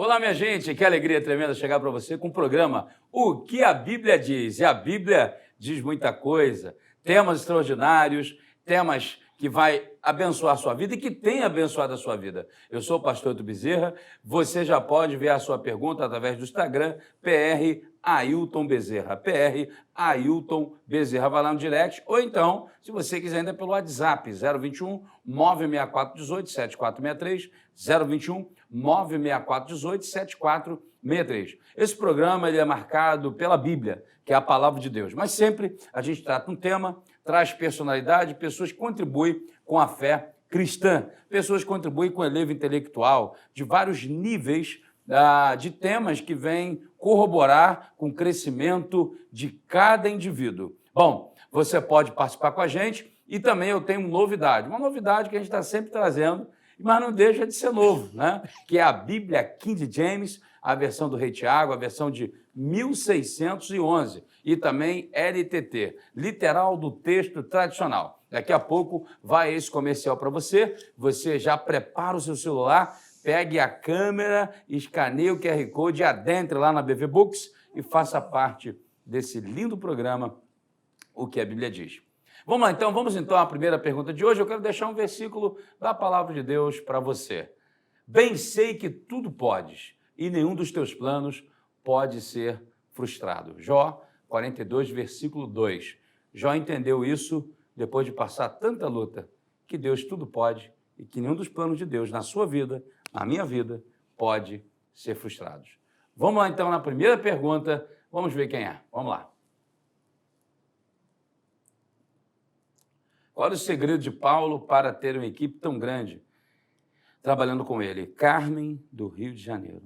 Olá, minha gente, que alegria tremenda chegar para você com o programa O que a Bíblia diz. E a Bíblia diz muita coisa, temas extraordinários, temas que vai abençoar a sua vida e que tem abençoado a sua vida. Eu sou o pastor Edu Bezerra, você já pode ver a sua pergunta através do Instagram, PR Ailton Bezerra, PR Ailton Bezerra, vai lá no direct, ou então, se você quiser ainda pelo WhatsApp, 021 96418 7463, 021 96418 7463. Esse programa ele é marcado pela Bíblia, que é a palavra de Deus, mas sempre a gente trata um tema, traz personalidade, pessoas que contribuem com a fé cristã, pessoas que contribuem com o elevo intelectual, de vários níveis de temas que vêm corroborar com o crescimento de cada indivíduo. Bom, você pode participar com a gente e também eu tenho uma novidade que a gente está sempre trazendo, mas não deixa de ser novo, né? Que é a Bíblia King James, a versão do Rei Tiago, a versão de 1611 e também LTT, literal do texto tradicional. Daqui a pouco vai esse comercial para você, você já prepara o seu celular, pegue a câmera, escaneie o QR Code, adentre lá na BV Books e faça parte desse lindo programa, O que a Bíblia diz. Vamos então à primeira pergunta de hoje. Eu quero deixar um versículo da palavra de Deus para você. Bem sei que tudo podes e nenhum dos teus planos pode ser frustrado. Jó 42, versículo 2. Jó entendeu isso depois de passar tanta luta, que Deus tudo pode e que nenhum dos planos de Deus na sua vida, na minha vida, pode ser frustrado. Vamos lá então na primeira pergunta, vamos ver quem é. Vamos lá. Qual é o segredo de Paulo para ter uma equipe tão grande trabalhando com ele? Carmen, do Rio de Janeiro.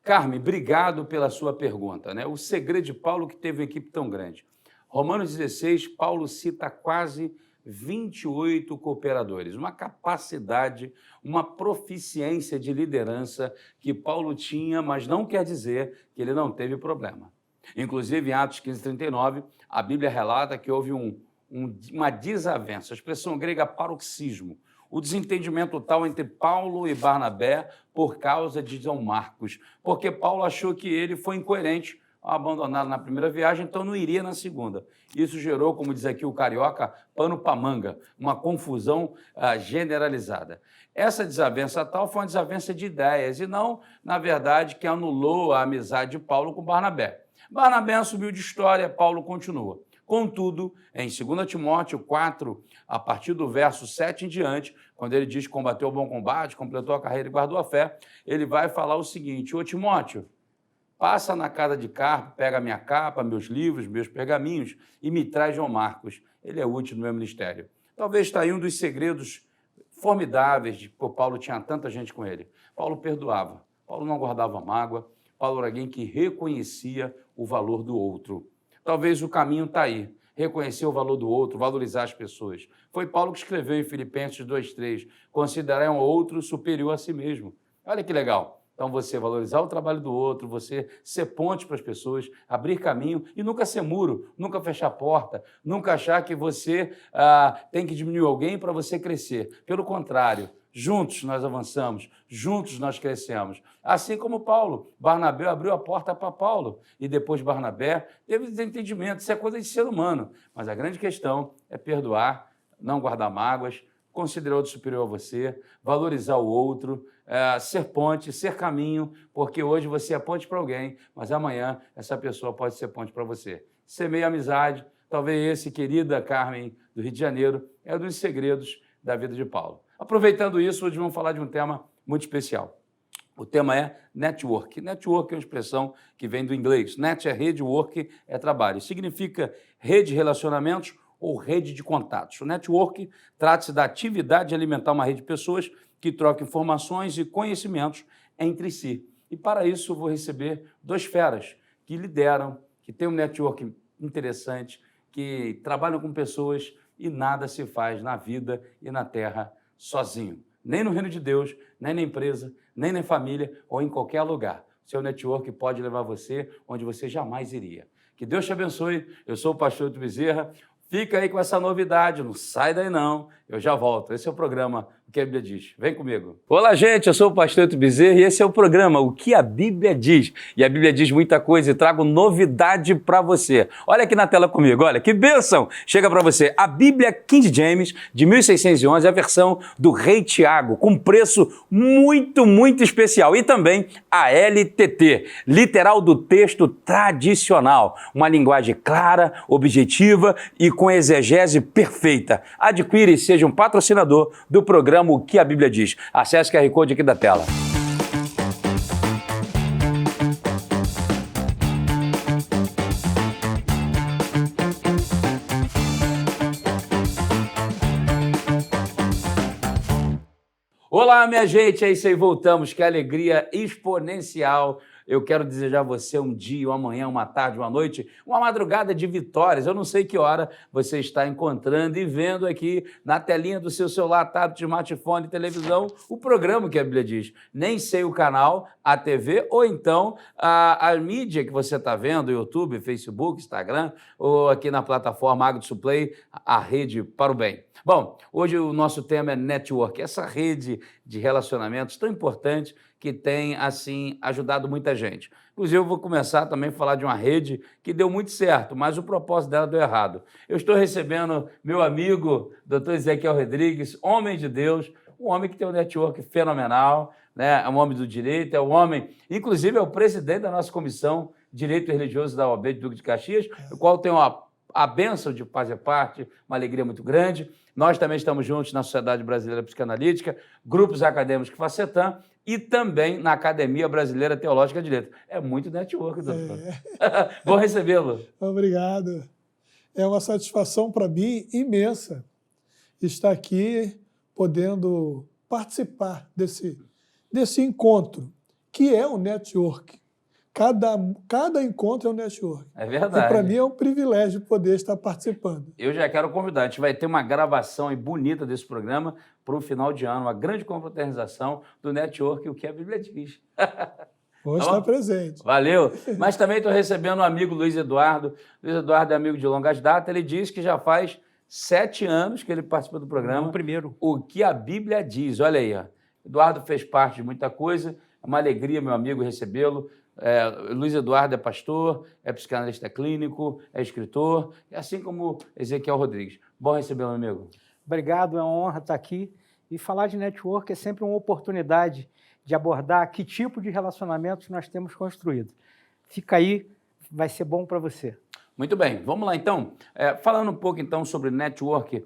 Carmen, obrigado pela sua pergunta, né? O segredo de Paulo que teve uma equipe tão grande. Romanos 16, Paulo cita quase 28 cooperadores, uma capacidade, uma proficiência de liderança que Paulo tinha, mas não quer dizer que ele não teve problema. Inclusive, em Atos 15:39, a Bíblia relata que houve uma desavença, a expressão grega paroxismo, o desentendimento tal entre Paulo e Barnabé por causa de São Marcos, porque Paulo achou que ele foi incoerente ao abandoná-lo na primeira viagem, então não iria na segunda. Isso gerou, como diz aqui o carioca, pano pra manga, uma confusão generalizada. Essa desavença tal foi uma desavença de ideias e não, na verdade, que anulou a amizade de Paulo com Barnabé. Barnabé assumiu de história, Paulo continua. Contudo, em 2 Timóteo 4, a partir do verso 7 em diante, quando ele diz que combateu o bom combate, completou a carreira e guardou a fé, ele vai falar o seguinte: ô Timóteo, passa na casa de Carpo, pega minha capa, meus livros, meus pergaminhos e me traz João Marcos. Ele é útil no meu ministério. Talvez está aí um dos segredos formidáveis de que Paulo tinha tanta gente com ele. Paulo perdoava, Paulo não guardava mágoa, Paulo era alguém que reconhecia o valor do outro. Talvez o caminho está aí, reconhecer o valor do outro, valorizar as pessoas. Foi Paulo que escreveu em Filipenses 2:3, considerar um outro superior a si mesmo. Olha que legal. Então, você valorizar o trabalho do outro, você ser ponte para as pessoas, abrir caminho e nunca ser muro, nunca fechar porta, nunca achar que você tem que diminuir alguém para você crescer. Pelo contrário, juntos nós avançamos, juntos nós crescemos. Assim como Paulo, Barnabé abriu a porta para Paulo e depois Barnabé teve desentendimento, isso é coisa de ser humano. Mas a grande questão é perdoar, não guardar mágoas, considerar outro superior a você, valorizar o outro, ser ponte, ser caminho, porque hoje você é ponte para alguém, mas amanhã essa pessoa pode ser ponte para você. Semeia amizade, talvez esse, querida Carmen, do Rio de Janeiro, é um dos segredos da vida de Paulo. Aproveitando isso, hoje vamos falar de um tema muito especial. O tema é network. Network é uma expressão que vem do inglês. Net é rede, work é trabalho. Significa rede de relacionamentos ou rede de contatos. O network trata-se da atividade de alimentar uma rede de pessoas que trocam informações e conhecimentos entre si. E para isso eu vou receber dois feras que lideram, que têm um network interessante, que trabalham com pessoas e nada se faz na vida e na terra sozinho. Nem no reino de Deus, nem na empresa, nem na família ou em qualquer lugar. Seu network pode levar você onde você jamais iria. Que Deus te abençoe. Eu sou o pastor Edu Bezerra. Fica aí com essa novidade, não sai daí não. Eu já volto. Esse é o programa O que a Bíblia Diz. Vem comigo. Olá, gente. Eu sou o pastor Eto Bezerra e esse é o programa O que a Bíblia Diz. E a Bíblia diz muita coisa e trago novidade para você. Olha aqui na tela comigo. Olha, que bênção. Chega para você a Bíblia King James de 1611, a versão do Rei Tiago, com preço muito, muito especial. E também a LTT, literal do texto tradicional. Uma linguagem clara, objetiva e com exegese perfeita. Adquire e seja um patrocinador do programa O que a Bíblia Diz. Acesse o QR Code aqui da tela. Olá, minha gente, é isso aí, voltamos. Que alegria exponencial. Eu quero desejar a você um dia, uma manhã, uma tarde, uma noite, uma madrugada de vitórias. Eu não sei que hora você está encontrando e vendo aqui na telinha do seu celular, tablet, smartphone, televisão, o programa que a Bíblia diz. Nem sei o canal, a TV ou então a mídia que você está vendo, YouTube, Facebook, Instagram, ou aqui na plataforma Agro Play, a rede para o bem. Bom, hoje o nosso tema é network, essa rede de relacionamentos tão importante que tem, assim, ajudado muita gente. Inclusive, eu vou começar também a falar de uma rede que deu muito certo, mas o propósito dela deu errado. Eu estou recebendo meu amigo, Dr. Ezequiel Rodrigues, homem de Deus, um homem que tem um network fenomenal, né? É um homem do direito, é um homem, inclusive é o presidente da nossa comissão Direito Religioso da OAB de Duque de Caxias, o qual tem a bênção de fazer parte, uma alegria muito grande. Nós também estamos juntos na Sociedade Brasileira Psicanalítica, grupos acadêmicos Facetam e também na Academia Brasileira Teológica de Letras. É muito network, doutor. Bom recebê-lo. Obrigado. É uma satisfação para mim imensa estar aqui podendo participar desse encontro, que é um network. Cada encontro é um network. É verdade. E para mim é um privilégio poder estar participando. Eu já quero convidar. A gente vai ter uma gravação aí bonita desse programa para o final de ano, uma grande confraternização do network, o que a Bíblia diz. Vou estar presente. Valeu. Mas também estou recebendo um amigo, Luiz Eduardo. Luiz Eduardo é amigo de longas datas. Ele diz que já faz 7 anos que ele participa do programa. O primeiro. O que a Bíblia diz. Olha aí, ó. Eduardo fez parte de muita coisa. É uma alegria, meu amigo, recebê-lo. Luiz Eduardo é pastor, é psicanalista clínico, é escritor, assim como Ezequiel Rodrigues. Bom recebê-lo, meu amigo. Obrigado, é uma honra estar aqui. E falar de network é sempre uma oportunidade de abordar que tipo de relacionamentos nós temos construído. Fica aí, vai ser bom para você. Muito bem, vamos lá então. Falando um pouco então sobre network,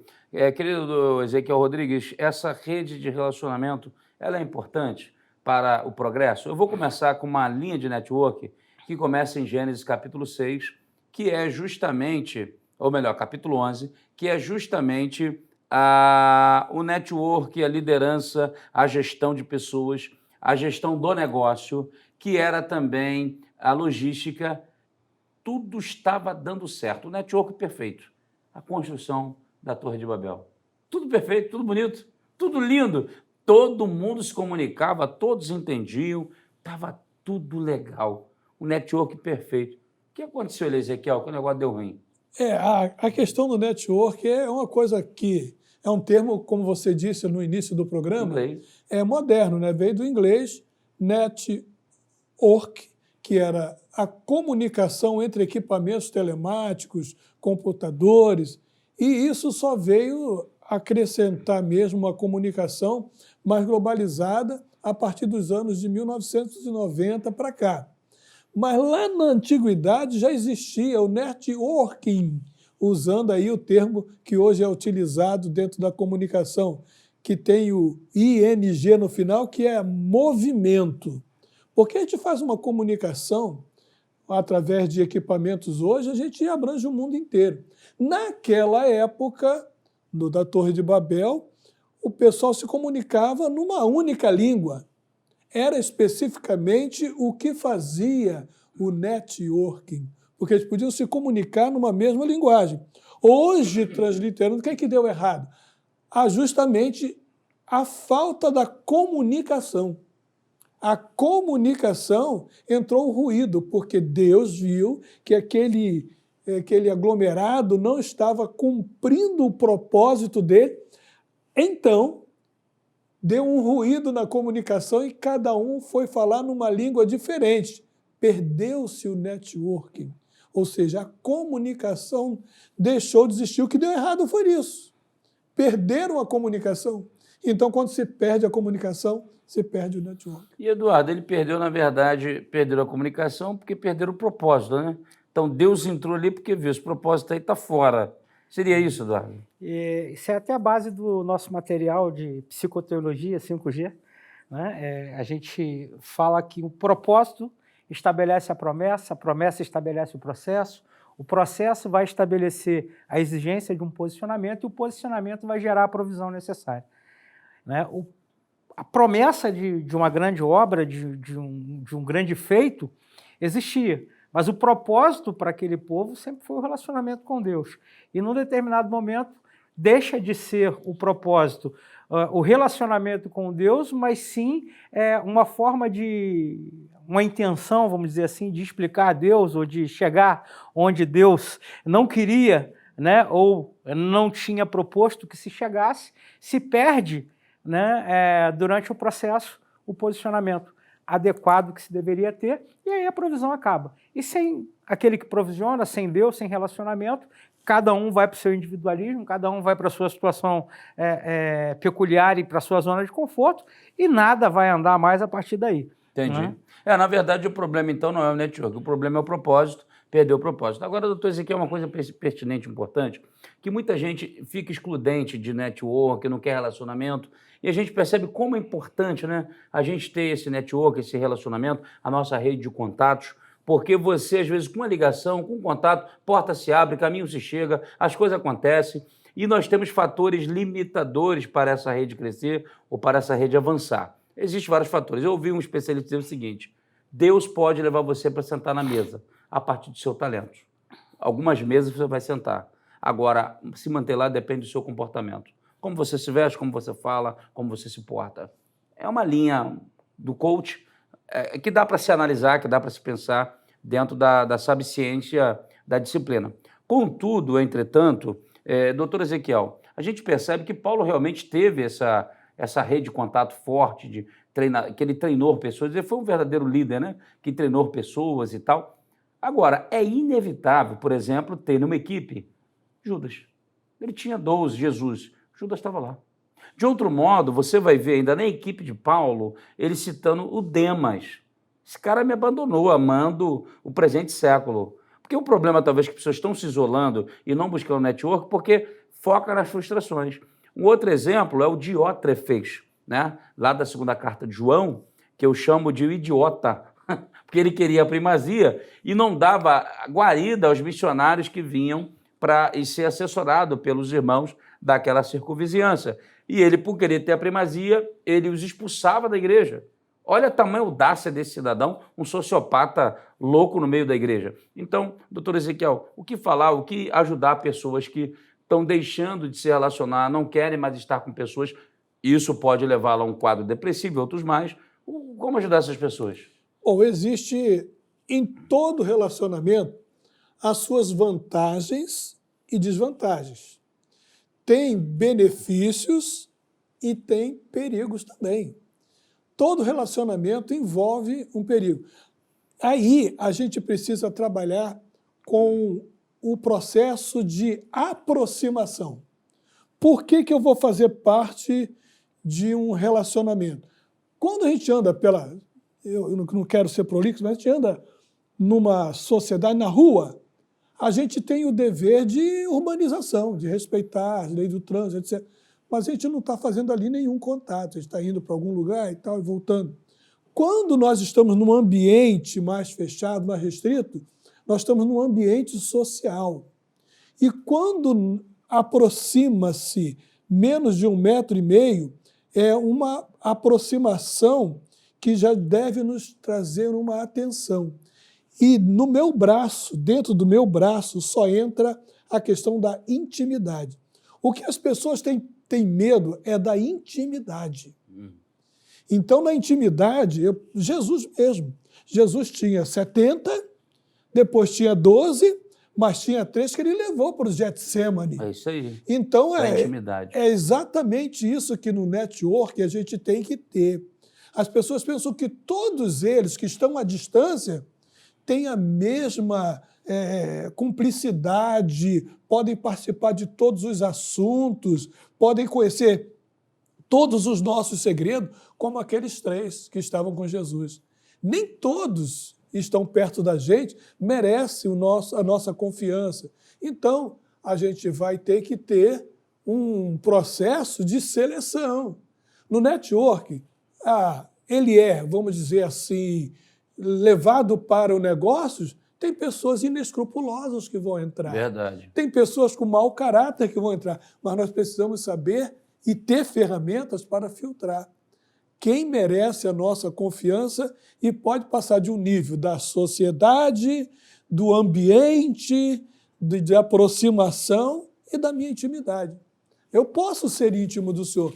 querido Ezequiel Rodrigues, essa rede de relacionamento, ela é importante para o progresso? Eu vou começar com uma linha de network que começa em Gênesis capítulo 6, que é justamente, ou melhor, capítulo 11, que é justamente o network, a liderança, a gestão de pessoas, a gestão do negócio, que era também a logística. Tudo estava dando certo, o network perfeito, a construção da Torre de Babel. Tudo perfeito, tudo bonito, tudo lindo. Todo mundo se comunicava, todos entendiam, estava tudo legal. O network perfeito. O que aconteceu, Ezequiel, que o negócio deu ruim? A questão do network é uma coisa que é um termo, como você disse no início do programa, é moderno, né? Veio do inglês network, que era a comunicação entre equipamentos telemáticos, computadores, e isso só veio acrescentar mesmo uma comunicação mais globalizada a partir dos anos de 1990 para cá. Mas lá na antiguidade já existia o networking, usando aí o termo que hoje é utilizado dentro da comunicação, que tem o ING no final, que é movimento. Porque a gente faz uma comunicação através de equipamentos hoje, a gente abrange o mundo inteiro. Naquela época, da Torre de Babel, o pessoal se comunicava numa única língua. Era especificamente o que fazia o networking, porque eles podiam se comunicar numa mesma linguagem. Hoje, transliterando, o que é que deu errado? Justamente a falta da comunicação. A comunicação entrou o ruído, porque Deus viu que aquele aglomerado não estava cumprindo o propósito dele, Então, deu um ruído na comunicação e cada um foi falar numa língua diferente. Perdeu-se o networking, ou seja, a comunicação deixou de existir. O que deu errado foi isso. Perderam a comunicação. Então, quando se perde a comunicação, se perde o networking. E, Eduardo, ele perdeu, na verdade, perderam a comunicação porque perderam o propósito, né? Então, Deus entrou ali porque viu, esse propósito aí está fora. Seria isso, Eduardo? Isso é até a base do nosso material de psicoteologia 5G. Né? A gente fala que o propósito estabelece a promessa estabelece o processo vai estabelecer a exigência de um posicionamento e o posicionamento vai gerar a provisão necessária. Né? A promessa de uma grande obra, de um grande feito, existia. Mas o propósito para aquele povo sempre foi o relacionamento com Deus. E num determinado momento deixa de ser o propósito, o relacionamento com Deus, mas sim uma forma uma intenção, vamos dizer assim, de explicar a Deus ou de chegar onde Deus não queria, né, ou não tinha proposto que se chegasse, se perde, né, durante o processo o posicionamento adequado que se deveria ter, e aí a provisão acaba. E sem aquele que provisiona, sem Deus, sem relacionamento, cada um vai para o seu individualismo, cada um vai para a sua situação peculiar e para a sua zona de conforto, e nada vai andar mais a partir daí. Entendi. Né? Na verdade, o problema, então, não é o network, o problema é o propósito, perdeu o propósito. Agora, doutor, isso aqui é uma coisa pertinente, importante, que muita gente fica excludente de network, não quer relacionamento, e a gente percebe como é importante, né, a gente ter esse network, esse relacionamento, a nossa rede de contatos, porque você, às vezes, com uma ligação, com um contato, porta se abre, caminho se chega, as coisas acontecem, e nós temos fatores limitadores para essa rede crescer ou para essa rede avançar. Existem vários fatores. Eu ouvi um especialista dizer o seguinte: Deus pode levar você para sentar na mesa a partir do seu talento. Algumas mesas você vai sentar. Agora, se manter lá depende do seu comportamento. Como você se veste, como você fala, como você se porta. É uma linha do coach que dá para se analisar, que dá para se pensar dentro da saber-ciência da disciplina. Contudo, entretanto, doutor Ezequiel, a gente percebe que Paulo realmente teve essa rede de contato forte, que ele treinou pessoas, ele foi um verdadeiro líder, né? Que treinou pessoas e tal. Agora, é inevitável, por exemplo, ter numa equipe Judas. Ele tinha 12, Jesus. Judas estava lá. De outro modo, você vai ver ainda na equipe de Paulo, ele citando o Demas. Esse cara me abandonou, amando o presente século. Porque o problema, talvez, que as pessoas estão se isolando e não buscando network, porque foca nas frustrações. Um outro exemplo é o Diótrefes, né? Lá da segunda carta de João, que eu chamo de idiota, porque ele queria a primazia e não dava guarida aos missionários que vinham para ser assessorado pelos irmãos daquela circunvizinhança. E ele, por querer ter a primazia, ele os expulsava da igreja. Olha a tamanha audácia desse cidadão, um sociopata louco no meio da igreja. Então, doutor Ezequiel, o que falar, o que ajudar pessoas que estão deixando de se relacionar, não querem mais estar com pessoas, isso pode levá-la a um quadro depressivo, outros mais. Como ajudar essas pessoas? Bom, existe em todo relacionamento as suas vantagens e desvantagens. Tem benefícios e tem perigos também. Todo relacionamento envolve um perigo. Aí a gente precisa trabalhar com o processo de aproximação. Por que eu vou fazer parte de um relacionamento? Quando a gente anda eu não quero ser prolixo, mas a gente anda numa sociedade, na rua, a gente tem o dever de urbanização, de respeitar a lei do trânsito, etc. Mas a gente não está fazendo ali nenhum contato, a gente está indo para algum lugar e tal, e voltando. Quando nós estamos num ambiente mais fechado, mais restrito, nós estamos num ambiente social. E quando aproxima-se menos de 1,5 metros, é uma aproximação que já deve nos trazer uma atenção. E no meu braço, dentro do meu braço, só entra a questão da intimidade. O que as pessoas têm medo é da intimidade. Então, na intimidade, Jesus mesmo. Jesus tinha 70, depois tinha 12, mas tinha 3 que ele levou para o Getsemane. É isso aí. Então, intimidade. É exatamente isso que no network a gente tem que ter. As pessoas pensam que todos eles que estão à distância têm a mesma cumplicidade, podem participar de todos os assuntos, podem conhecer todos os nossos segredos, como aqueles 3 que estavam com Jesus. Nem todos estão perto da gente merecem a nossa confiança. Então, a gente vai ter que ter um processo de seleção. No network, ele vamos dizer assim, levado para o negócio. Tem pessoas inescrupulosas que vão entrar. Verdade. Tem pessoas com mau caráter que vão entrar. Mas nós precisamos saber e ter ferramentas para filtrar quem merece a nossa confiança e pode passar de um nível da sociedade, do ambiente, de aproximação e da minha intimidade. Eu posso ser íntimo do Senhor,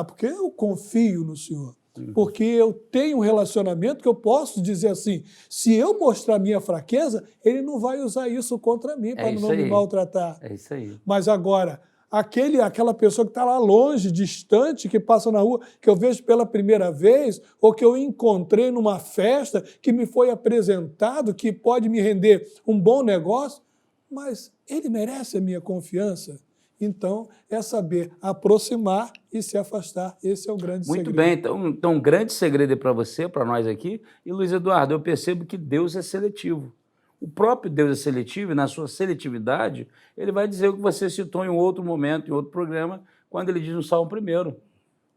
porque eu confio no Senhor. Porque eu tenho um relacionamento que eu posso dizer assim, se eu mostrar minha fraqueza, ele não vai usar isso contra mim para não me maltratar. É isso aí. Mas agora, aquela pessoa que está lá longe, distante, que passa na rua, que eu vejo pela primeira vez, ou que eu encontrei numa festa, que me foi apresentado, que pode me render um bom negócio, mas ele merece a minha confiança. Então, é saber aproximar e se afastar. Esse é o grande segredo. Muito bem. Então, um grande segredo para você, para nós aqui. E, Luiz Eduardo, eu percebo que Deus é seletivo. O próprio Deus é seletivo e, na sua seletividade, ele vai dizer o que você citou em um outro momento, em outro programa, quando ele diz no Salmo 1.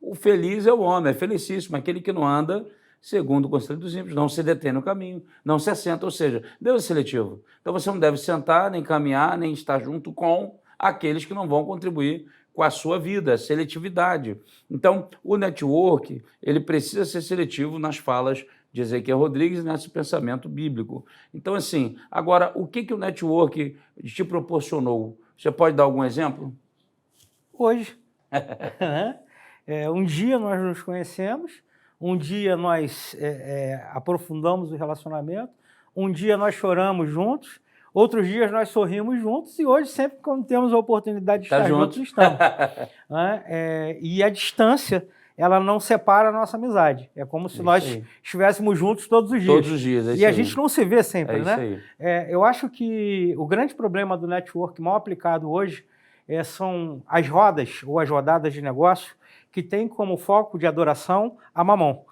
O feliz é o homem, é felicíssimo, aquele que não anda segundo o conselho dos ímpios, não se detém no caminho, não se assenta. Ou seja, Deus é seletivo. Então, você não deve sentar, nem caminhar, nem estar junto com aqueles que não vão contribuir com a sua vida, seletividade. Então, o network, ele precisa ser seletivo nas falas de Ezequiel Rodrigues e nesse pensamento bíblico. Então, assim, agora, o que o network te proporcionou? Você pode dar algum exemplo? Hoje. Um dia nós nos conhecemos, um dia nós aprofundamos o relacionamento, um dia nós choramos juntos, outros dias nós sorrimos juntos e hoje, sempre quando temos a oportunidade de estar juntos, estamos. E a distância, ela não separa a nossa amizade. É como se nós estivéssemos juntos todos os dias. Todos os dias. E a gente não se vê sempre, isso aí. Eu acho que o grande problema do network mal aplicado hoje são as rodas ou as rodadas de negócio que têm como foco de adoração a mamão.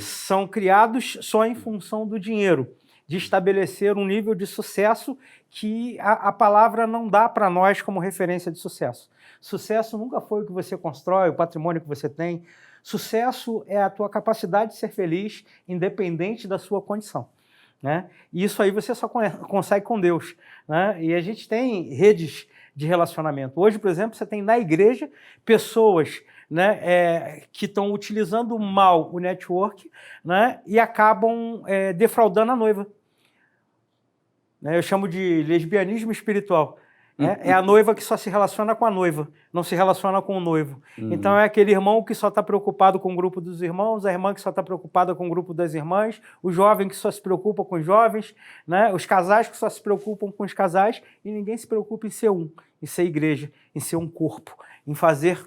São criados só em função do dinheiro, de estabelecer um nível de sucesso que a palavra não dá para nós como referência de sucesso. Sucesso nunca foi o que você constrói, o patrimônio que você tem. Sucesso é a tua capacidade de ser feliz, independente da sua condição. E isso aí você só consegue com Deus. E a gente tem redes de relacionamento. Hoje, por exemplo, você tem na igreja pessoas que estão utilizando mal o network e acabam defraudando a noiva. Eu chamo de lesbianismo espiritual. É a noiva que só se relaciona com a noiva, não se relaciona com o noivo. Então é aquele irmão que só está preocupado com o grupo dos irmãos, a irmã que só está preocupada com o grupo das irmãs, o jovem que só se preocupa com os jovens, os casais que só se preocupam com os casais, e ninguém se preocupa em ser em ser igreja, em ser um corpo, em fazer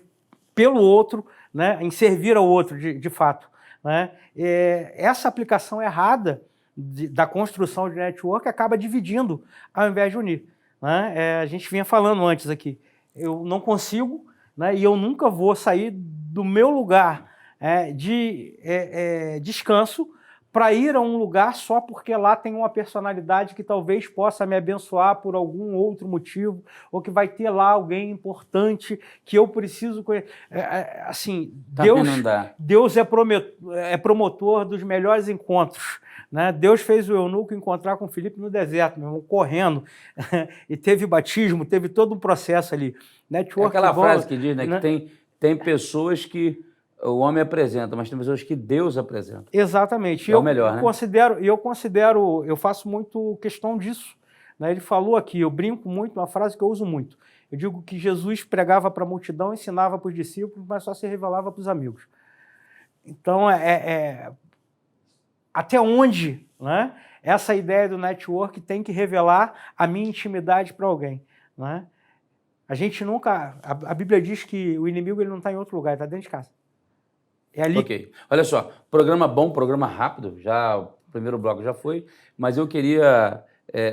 pelo outro, em servir ao outro de fato. Essa aplicação errada da construção de network acaba dividindo ao invés de unir. A gente vinha falando antes aqui, eu não consigo e eu nunca vou sair do meu lugar de descanso para ir a um lugar só porque lá tem uma personalidade que talvez possa me abençoar por algum outro motivo, ou que vai ter lá alguém importante que eu preciso conhecer. Assim, Deus é promotor dos melhores encontros. Deus fez o eunuco encontrar com Filipe no deserto, correndo, e teve batismo, teve todo um processo ali. Network, aquela frase que diz que tem pessoas que o homem apresenta, mas tem pessoas que Deus apresenta. Exatamente. É o melhor, Eu faço muito questão disso. Ele falou aqui, eu brinco muito, uma frase que eu uso muito. Eu digo que Jesus pregava para a multidão, ensinava para os discípulos, mas só se revelava para os amigos. Então, até onde né? Essa ideia do network tem que revelar a minha intimidade para alguém, né? A gente nunca... A Bíblia diz que o inimigo ele não está em outro lugar, ele está dentro de casa. É ali. Ok. Olha só, programa bom, programa rápido, já o primeiro bloco já foi, mas eu queria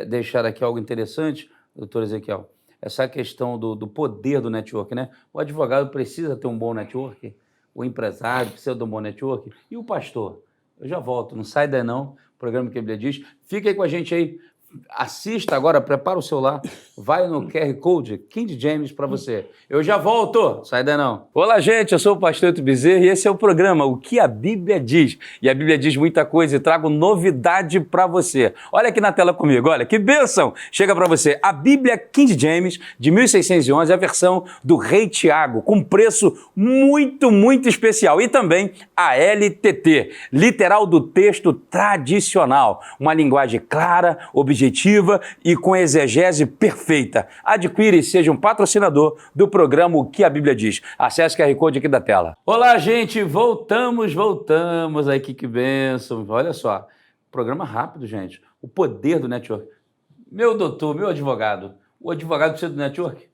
deixar aqui algo interessante, doutor Ezequiel, essa questão do poder do network, né? O advogado precisa ter um bom network, o empresário precisa de um bom network, e o pastor? Eu já volto, não sai daí não, o programa que a Bíblia diz. Fica aí com a gente aí, assista agora, prepara o celular, vai no QR Code, King James para você. Eu já volto, sai daí não. Olá, gente, eu sou o pastor Eto Bezerra e esse é o programa O que a Bíblia diz. E a Bíblia diz muita coisa e trago novidade para você. Olha aqui na tela comigo, olha que bênção. Chega para você a Bíblia King James de 1611, a versão do Rei Tiago, com preço muito, muito especial. E também a LTT, literal do texto tradicional. Uma linguagem clara, objetiva e com exegese perfeita. Adquire e seja um patrocinador do programa O que a Bíblia diz. Acesse o QR Code aqui da tela. Olá, gente, voltamos. Aí, que bênção. Olha só, programa rápido, gente. O poder do network. Meu doutor, meu advogado, o advogado precisa do network?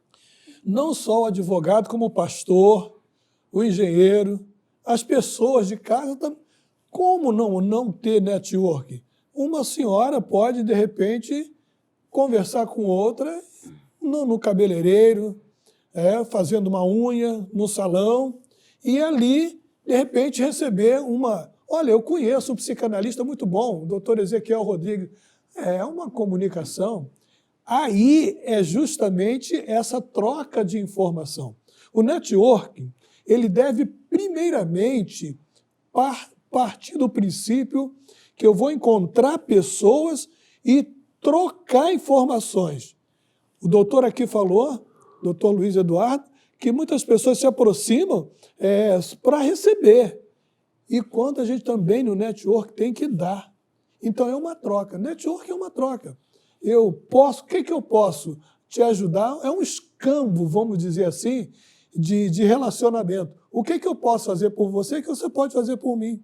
Não só o advogado, como o pastor, o engenheiro, as pessoas de casa também. Como não ter network? Uma senhora pode, de repente, conversar com outra no cabeleireiro, fazendo uma unha, no salão, e ali, de repente, receber uma... Olha, eu conheço um psicanalista muito bom, o doutor Ezequiel Rodrigues. É uma comunicação. Aí é justamente essa troca de informação. O networking, ele deve, primeiramente, partir do princípio que eu vou encontrar pessoas e trocar informações. O doutor aqui falou, doutor Luiz Eduardo, que muitas pessoas se aproximam para receber. E quando a gente também no network tem que dar. Então é uma troca. Network é uma troca. O que eu posso te ajudar? É um escambo, vamos dizer assim, de relacionamento. O que eu posso fazer por você que você pode fazer por mim?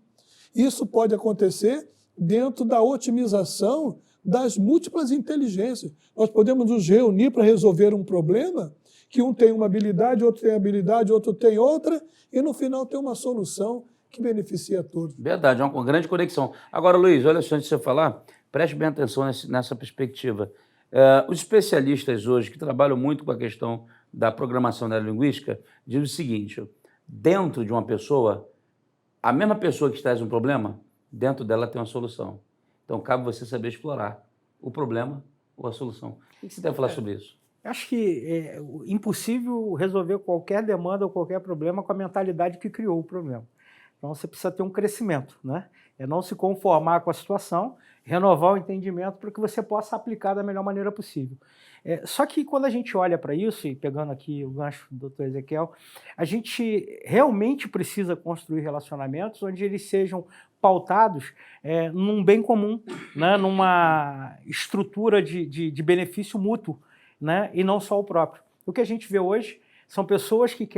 Isso pode acontecer dentro da otimização das múltiplas inteligências. Nós podemos nos reunir para resolver um problema, que um tem uma habilidade, outro tem habilidade, outro tem outra, e no final tem uma solução que beneficia a todos. Verdade, é uma grande conexão. Agora, Luiz, olha só, antes de você falar, preste bem atenção nessa perspectiva. Os especialistas hoje, que trabalham muito com a questão da programação neurolinguística, dizem o seguinte: dentro de uma pessoa, a mesma pessoa que traz um problema, dentro dela tem uma solução. Então, cabe você saber explorar o problema ou a solução. O que você deve falar sobre isso? Acho que é impossível resolver qualquer demanda ou qualquer problema com a mentalidade que criou o problema. Então, você precisa ter um crescimento, né? É não se conformar com a situação, renovar o entendimento para que você possa aplicar da melhor maneira possível. Só que quando a gente olha para isso, e pegando aqui o gancho do Dr. Ezequiel, a gente realmente precisa construir relacionamentos onde eles sejam pautados num bem comum, né? Numa estrutura de benefício mútuo, né? E não só o próprio. O que a gente vê hoje são pessoas que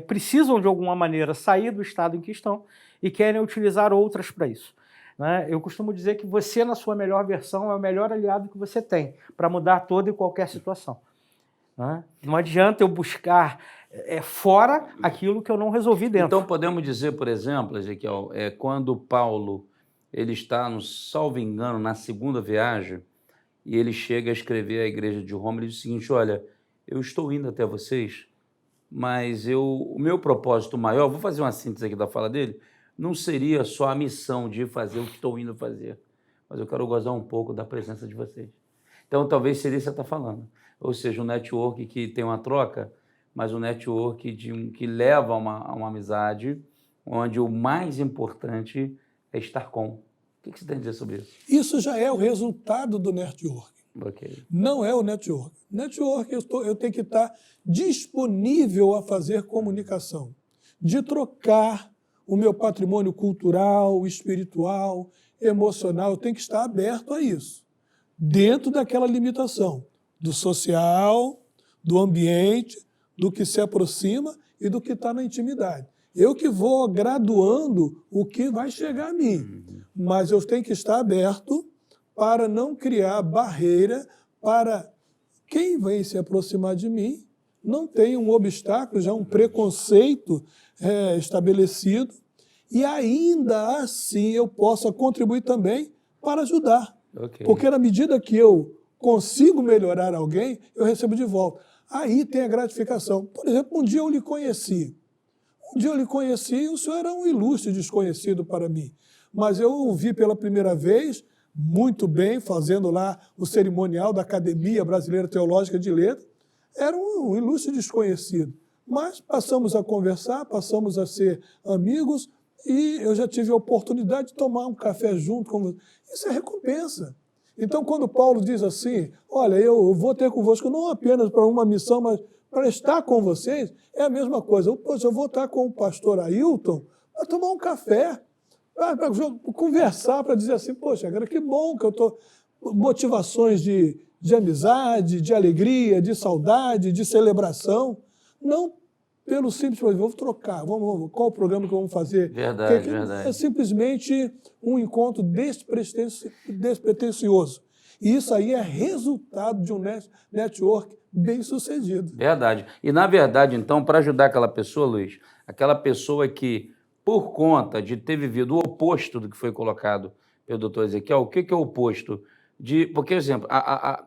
precisam de alguma maneira sair do estado em que estão e querem utilizar outras para isso. Né? Eu costumo dizer que você, na sua melhor versão, é o melhor aliado que você tem para mudar toda e qualquer situação. Né? Não adianta eu buscar fora aquilo que eu não resolvi dentro. Então, podemos dizer, por exemplo, Ezequiel, quando Paulo ele está, no salvo engano, na segunda viagem, e ele chega a escrever à igreja de Roma, ele diz o seguinte: olha, eu estou indo até vocês, mas o meu propósito maior, vou fazer uma síntese aqui da fala dele, não seria só a missão de fazer o que estou indo fazer, mas eu quero gozar um pouco da presença de vocês. Então, talvez seria isso que você está falando. Ou seja, um network que tem uma troca, mas um network que leva a uma amizade, onde o mais importante é estar com. O que você tem a dizer sobre isso? Isso já é o resultado do network. Okay. Não é o network. Network, eu tenho que estar disponível a fazer comunicação, de trocar o meu patrimônio cultural, espiritual, emocional. Eu tenho que estar aberto a isso, dentro daquela limitação do social, do ambiente, do que se aproxima e do que está na intimidade. Eu que vou graduando o que vai chegar a mim. Mas eu tenho que estar aberto para não criar barreira para quem vem se aproximar de mim não tenha um obstáculo, já um preconceito estabelecido, e ainda assim eu possa contribuir também para ajudar. Okay. Porque na medida que eu consigo melhorar alguém, eu recebo de volta. Aí tem a gratificação. Por exemplo, um dia eu lhe conheci. E o senhor era um ilustre desconhecido para mim. Mas eu o vi pela primeira vez, muito bem, fazendo lá o cerimonial da Academia Brasileira Teológica de Letras. Era um ilustre desconhecido. Mas passamos a conversar, passamos a ser amigos, e eu já tive a oportunidade de tomar um café junto com você. Isso é recompensa. Então, quando Paulo diz assim, olha, eu vou ter convosco não apenas para uma missão, mas para estar com vocês, é a mesma coisa. Poxa, eu vou estar com o pastor Ailton para tomar um café, para conversar, para dizer assim, poxa, cara, que bom que eu estou... Motivações de amizade, de alegria, de saudade, de celebração. Não pelo simples, vamos trocar, qual o programa que vamos fazer? Verdade, verdade. É simplesmente um encontro despretensioso. E isso aí é resultado de um network bem sucedido. Verdade. E, na verdade, então, para ajudar aquela pessoa, Luiz, aquela pessoa que, por conta de ter vivido o oposto do que foi colocado pelo doutor Ezequiel, o que é o oposto? Porque, por exemplo, a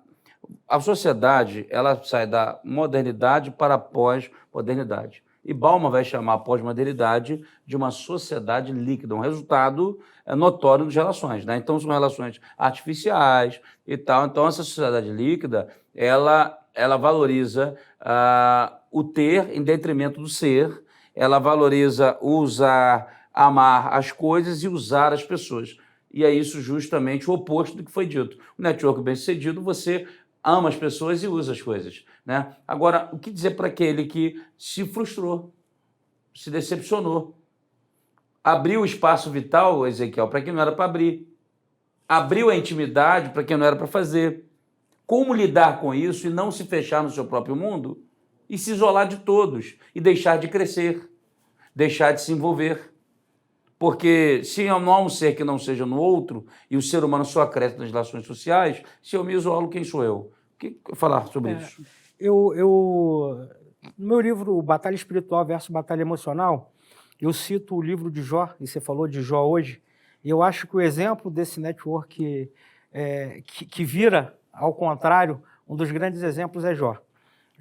sociedade ela sai da modernidade para a pós-modernidade. E Bauman vai chamar a pós-modernidade de uma sociedade líquida, um resultado notório das relações, né? Então, são relações artificiais e tal. Então, essa sociedade líquida, ela valoriza o ter em detrimento do ser, ela valoriza usar, amar as coisas e usar as pessoas. E é isso justamente o oposto do que foi dito. O network bem-sucedido, você ama as pessoas e usa as coisas, né? Agora, o que dizer para aquele que se frustrou, se decepcionou? Abriu o espaço vital, Ezequiel, para quem não era para abrir. Abriu a intimidade para quem não era para fazer. Como lidar com isso e não se fechar no seu próprio mundo e se isolar de todos e deixar de crescer, deixar de se envolver? Porque se não há um ser que não seja no outro e o ser humano só cresce nas relações sociais, se eu me isolo, quem sou eu? O que falar sobre isso? No meu livro Batalha Espiritual versus Batalha Emocional, eu cito o livro de Jó, e você falou de Jó hoje, e eu acho que o exemplo desse network que vira, ao contrário, um dos grandes exemplos é Jó.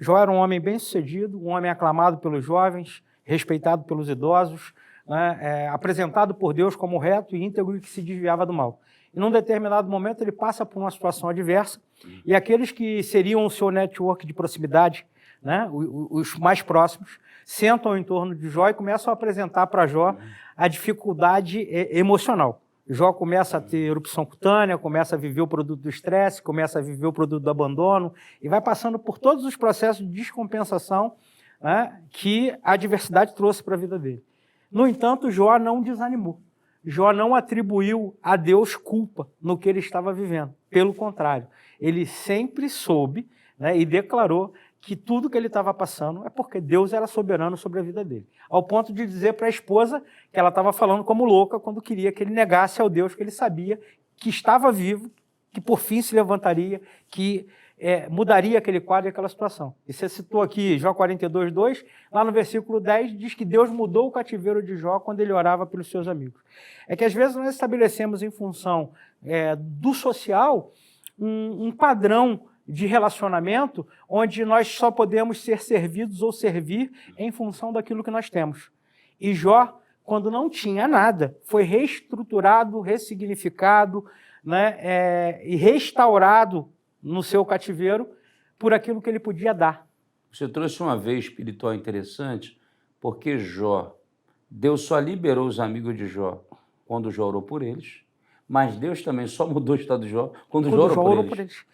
Jó era um homem bem-sucedido, um homem aclamado pelos jovens, respeitado pelos idosos, né, apresentado por Deus como reto e íntegro e que se desviava do mal. E num determinado momento ele passa por uma situação adversa e aqueles que seriam o seu network de proximidade, né, os mais próximos, sentam em torno de Jó e começam a apresentar para Jó a dificuldade emocional. Jó começa a ter erupção cutânea, começa a viver o produto do estresse, começa a viver o produto do abandono e vai passando por todos os processos de descompensação, né, que a adversidade trouxe para a vida dele. No entanto, Jó não desanimou. Jó não atribuiu a Deus culpa no que ele estava vivendo. Pelo contrário, ele sempre soube, né, e declarou que tudo que ele estava passando é porque Deus era soberano sobre a vida dele. Ao ponto de dizer para a esposa que ela estava falando como louca quando queria que ele negasse ao Deus que ele sabia que estava vivo, que por fim se levantaria, que mudaria aquele quadro e aquela situação. E você citou aqui Jó 42:2, lá no versículo 10, diz que Deus mudou o cativeiro de Jó quando ele orava pelos seus amigos. É que às vezes nós estabelecemos em função do social um padrão de relacionamento onde nós só podemos ser servidos ou servir em função daquilo que nós temos. E Jó, quando não tinha nada, foi reestruturado, ressignificado, né, e restaurado no seu cativeiro por aquilo que ele podia dar. Você trouxe uma veia espiritual interessante, porque Deus só liberou os amigos de Jó quando Jó orou por eles, mas Deus também só mudou o estado de Jó quando Jó orou por eles.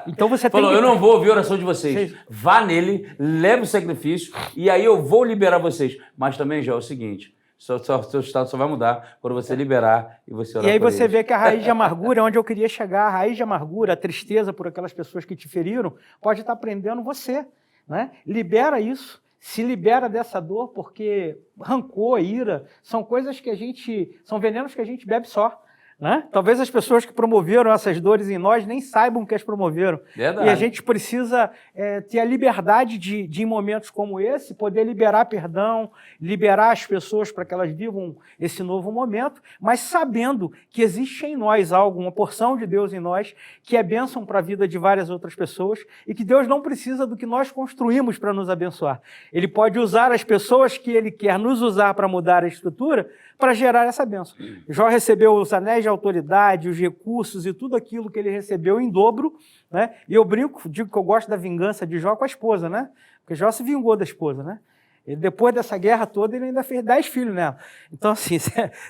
Então você falou, eu não vou ouvir a oração de vocês, vá nele, leve o sacrifício e aí eu vou liberar vocês. Mas também, Jó, é o seguinte, seu estado só vai mudar quando você liberar e você orar por eles. E aí você vê que a raiz de amargura, onde eu queria chegar, a raiz de amargura, a tristeza por aquelas pessoas que te feriram, pode estar prendendo você, né? Libera isso, se libera dessa dor, porque rancor, ira, são coisas são venenos que a gente bebe só. Né? Talvez as pessoas que promoveram essas dores em nós nem saibam que as promoveram. Verdade. E a gente precisa ter a liberdade de, em momentos como esse, poder liberar perdão, liberar as pessoas para que elas vivam esse novo momento, mas sabendo que existe em nós algo, uma porção de Deus em nós, que é bênção para a vida de várias outras pessoas e que Deus não precisa do que nós construímos para nos abençoar. Ele pode usar as pessoas que Ele quer nos usar para mudar a estrutura, para gerar essa bênção. Jó recebeu os anéis de autoridade, os recursos e tudo aquilo que ele recebeu em dobro, né? E eu digo que eu gosto da vingança de Jó com a esposa, né? Porque Jó se vingou da esposa, né? Ele, depois dessa guerra toda, ele ainda fez 10 filhos nela. Então, assim,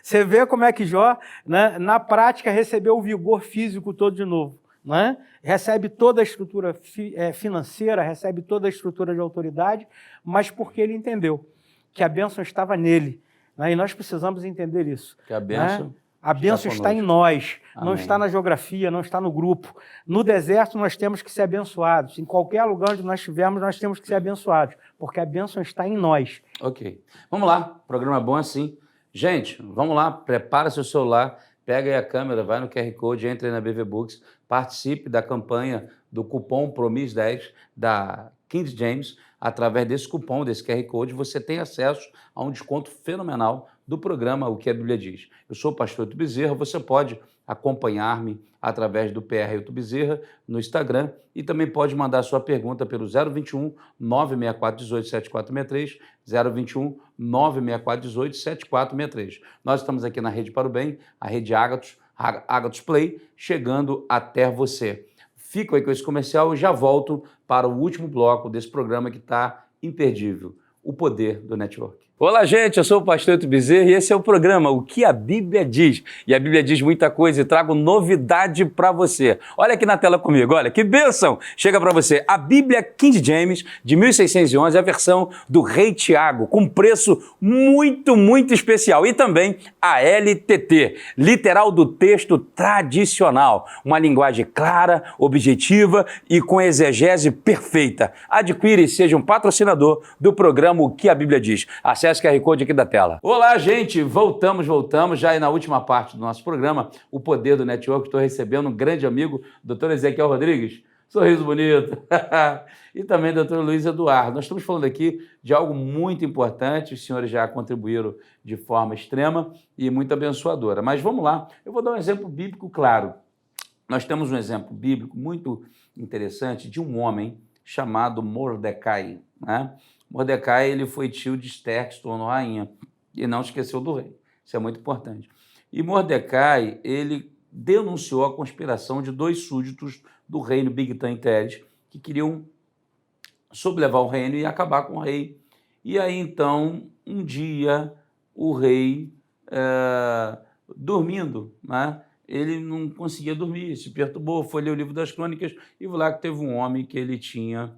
você vê como é que Jó, né, na prática, recebeu o vigor físico todo de novo. Né? Recebe toda a estrutura financeira, recebe toda a estrutura de autoridade, mas porque ele entendeu que a bênção estava nele. E nós precisamos entender isso. Que a bênção, né? A bênção está em nós, não está na geografia, não está no grupo. No deserto nós temos que ser abençoados. Em qualquer lugar onde nós estivermos, nós temos que ser abençoados, porque a bênção está em nós. Ok. Vamos lá, programa bom assim. Gente, vamos lá, prepara seu celular, pega aí a câmera, vai no QR Code, entre aí na BV Books, participe da campanha do cupom PROMIS10 da King James. Através desse cupom, desse QR Code, você tem acesso a um desconto fenomenal do programa O que a Bíblia Diz. Eu sou o pastor Hilton Bezerra, você pode acompanhar-me através do PR Hilton Bezerra no Instagram e também pode mandar sua pergunta pelo 021 964 18 7463, 021 964 18 7463. Nós estamos aqui na Rede para o Bem, a Rede Agathos Play, chegando até você. Fico aí com esse comercial e já volto para o último bloco desse programa que está imperdível, o poder do network. Olá, gente, eu sou o pastor Hilton Bezerra e esse é o programa O que a Bíblia Diz. E a Bíblia diz muita coisa e trago novidade para você. Olha aqui na tela comigo, olha, que bênção! Chega para você a Bíblia King James de 1611, a versão do Rei Tiago, com preço muito, muito especial. E também a LTT, literal do texto tradicional. Uma linguagem clara, objetiva e com exegese perfeita. Adquire e seja um patrocinador do programa O que a Bíblia Diz. Acesse o QR Code aqui da tela. Olá, gente! Voltamos. Já aí na última parte do nosso programa, o poder do network. Estou recebendo um grande amigo, Dr. Ezequiel Rodrigues. Sorriso bonito. E também Dr. Luiz Eduardo. Nós estamos falando aqui de algo muito importante. Os senhores já contribuíram de forma extrema e muito abençoadora. Mas vamos lá. Eu vou dar um exemplo bíblico claro. Nós temos um exemplo bíblico muito interessante de um homem chamado Mordecai, né? Mordecai, ele foi tio de Esther, que se tornou rainha, e não esqueceu do rei. Isso é muito importante. E Mordecai, ele denunciou a conspiração de 2 súditos do reino Bigtan e Teres, que queriam sublevar o reino e acabar com o rei. E aí, então, um dia, o rei, dormindo, né? Ele não conseguia dormir, se perturbou, foi ler o livro das crônicas e viu lá que teve um homem que ele tinha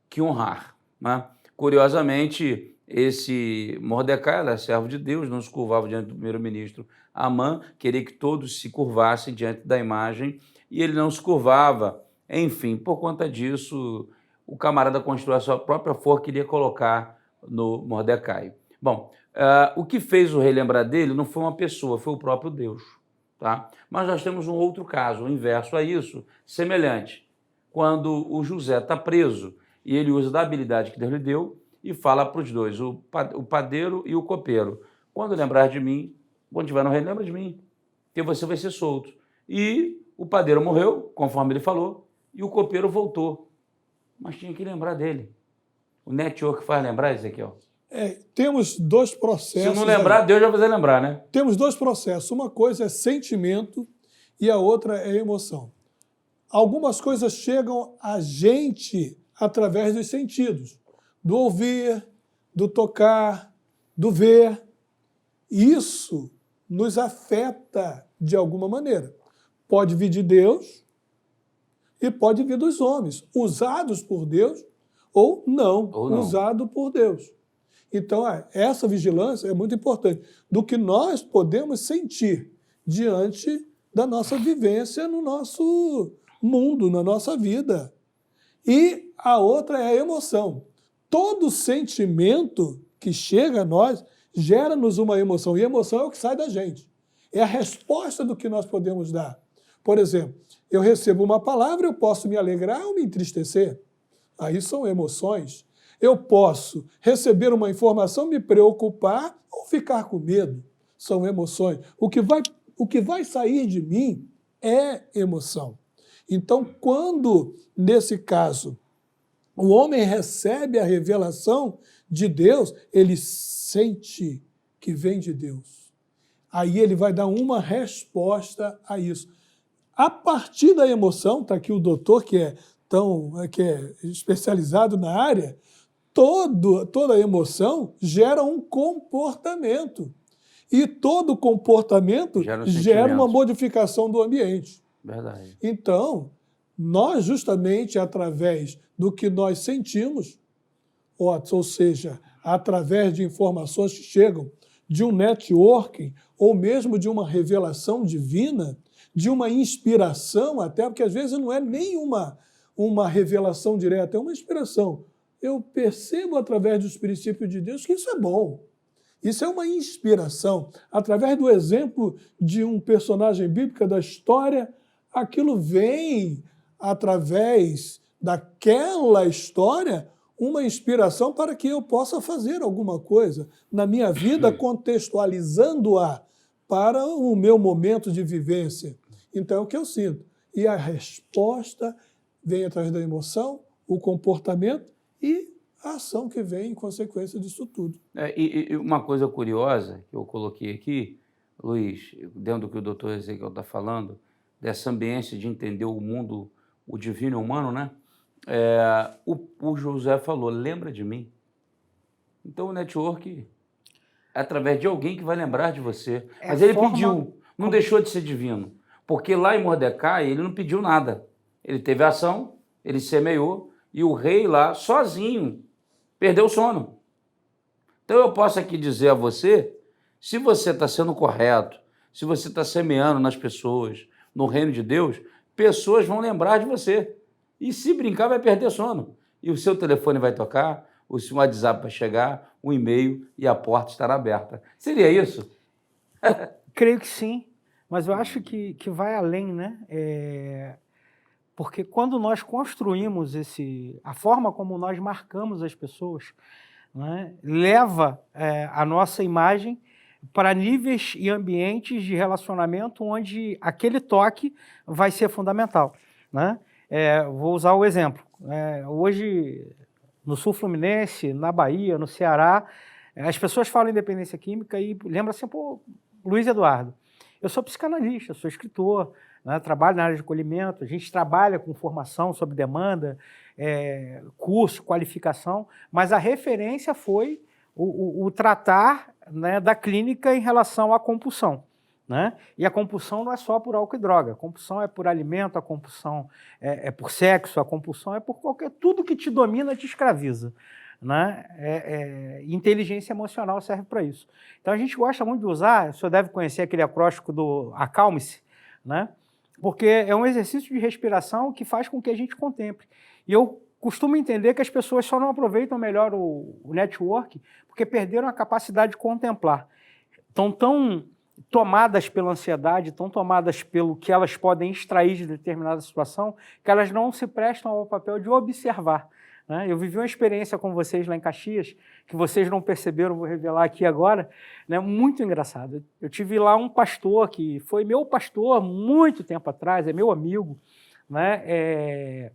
que honrar, né? Curiosamente, esse Mordecai era servo de Deus, não se curvava diante do primeiro-ministro Amã, queria que todos se curvassem diante da imagem, e ele não se curvava. Enfim, por conta disso, o camarada construiu a sua própria forca e queria colocar no Mordecai. Bom, o que fez o rei lembrar dele não foi uma pessoa, foi o próprio Deus. Tá? Mas nós temos um outro caso, o inverso a isso, semelhante. Quando o José está preso, e ele usa da habilidade que Deus lhe deu e fala para os dois, o padeiro e o copeiro. Quando lembrar de mim, quando estiver no reino, lembra de mim, que você vai ser solto. E o padeiro morreu, conforme ele falou, e o copeiro voltou. Mas tinha que lembrar dele. O network faz lembrar, Ezequiel? Temos 2 processos. Se não lembrar, Deus vai fazer lembrar, né? Temos 2 processos. Uma coisa é sentimento e a outra é emoção. Algumas coisas chegam a gente através dos sentidos, do ouvir, do tocar, do ver. Isso nos afeta de alguma maneira. Pode vir de Deus e pode vir dos homens, usados por Deus ou não. Usado por Deus. Então, essa vigilância é muito importante do que nós podemos sentir diante da nossa vivência no nosso mundo, na nossa vida. E a outra é a emoção. todo sentimento que chega a nós gera-nos uma emoção. E emoção é o que sai da gente. É a resposta do que nós podemos dar. Por exemplo, eu recebo uma palavra, eu posso me alegrar ou me entristecer. Aí são emoções. Eu posso receber uma informação, me preocupar ou ficar com medo. São emoções. O que vai sair de mim é emoção. Então, quando, nesse caso, o homem recebe a revelação de Deus, ele sente que vem de Deus. Aí ele vai dar uma resposta a isso. A partir da emoção, está aqui o doutor que é especializado na área, toda emoção gera um comportamento. E todo comportamento gera uma modificação do ambiente. Verdade. Então, nós justamente através do que nós sentimos, ou seja, através de informações que chegam de um networking ou mesmo de uma revelação divina, de uma inspiração até, porque às vezes não é nem uma revelação direta, é uma inspiração. Eu percebo através dos princípios de Deus que isso é bom. Isso é uma inspiração. Através do exemplo de um personagem bíblico da história, aquilo vem através daquela história uma inspiração para que eu possa fazer alguma coisa na minha vida, contextualizando-a para o meu momento de vivência. Então é o que eu sinto. E a resposta vem através da emoção, o comportamento e a ação que vem em consequência disso tudo. E uma coisa curiosa que eu coloquei aqui, Luiz, dentro do que o doutor Ezequiel está falando, dessa ambiência de entender o mundo, o divino e o humano, né? O José falou, lembra de mim. Então o network é através de alguém que vai lembrar de você. Mas ele pediu, não deixou de ser divino. Porque lá em Mordecai ele não pediu nada. Ele teve ação, ele semeou, e o rei lá, sozinho, perdeu o sono. Então eu posso aqui dizer a você, se você está sendo correto, se você está semeando nas pessoas, no reino de Deus, pessoas vão lembrar de você. E se brincar, vai perder sono. E o seu telefone vai tocar, o seu WhatsApp vai chegar, o e-mail e a porta estará aberta. Seria isso? Creio que sim, mas eu acho que vai além, né? Porque quando nós construímos a forma como nós marcamos as pessoas, né, leva a nossa imagem para níveis e ambientes de relacionamento onde aquele toque vai ser fundamental, né? Vou usar o exemplo. Hoje, no sul fluminense, na Bahia, no Ceará, as pessoas falam independência química e lembram assim, pô, Luiz Eduardo, eu sou psicanalista, sou escritor, né, trabalho na área de acolhimento, a gente trabalha com formação sob demanda, curso, qualificação, mas a referência foi o tratar, né, da clínica em relação à compulsão. Né? E a compulsão não é só por álcool e droga, a compulsão é por alimento, a compulsão é por sexo, a compulsão é por tudo que te domina te escraviza. Né? Inteligência emocional serve para isso. Então a gente gosta muito de usar, o senhor deve conhecer aquele acróstico do acalme-se, né? Porque é um exercício de respiração que faz com que a gente contemple. E eu costumo entender que as pessoas só não aproveitam melhor o network porque perderam a capacidade de contemplar. Estão tão tomadas pela ansiedade, tão tomadas pelo que elas podem extrair de determinada situação, que elas não se prestam ao papel de observar. Né? Eu vivi uma experiência com vocês lá em Caxias, que vocês não perceberam, vou revelar aqui agora, né? Muito engraçado. Eu tive lá um pastor que foi meu pastor muito tempo atrás, é meu amigo, né?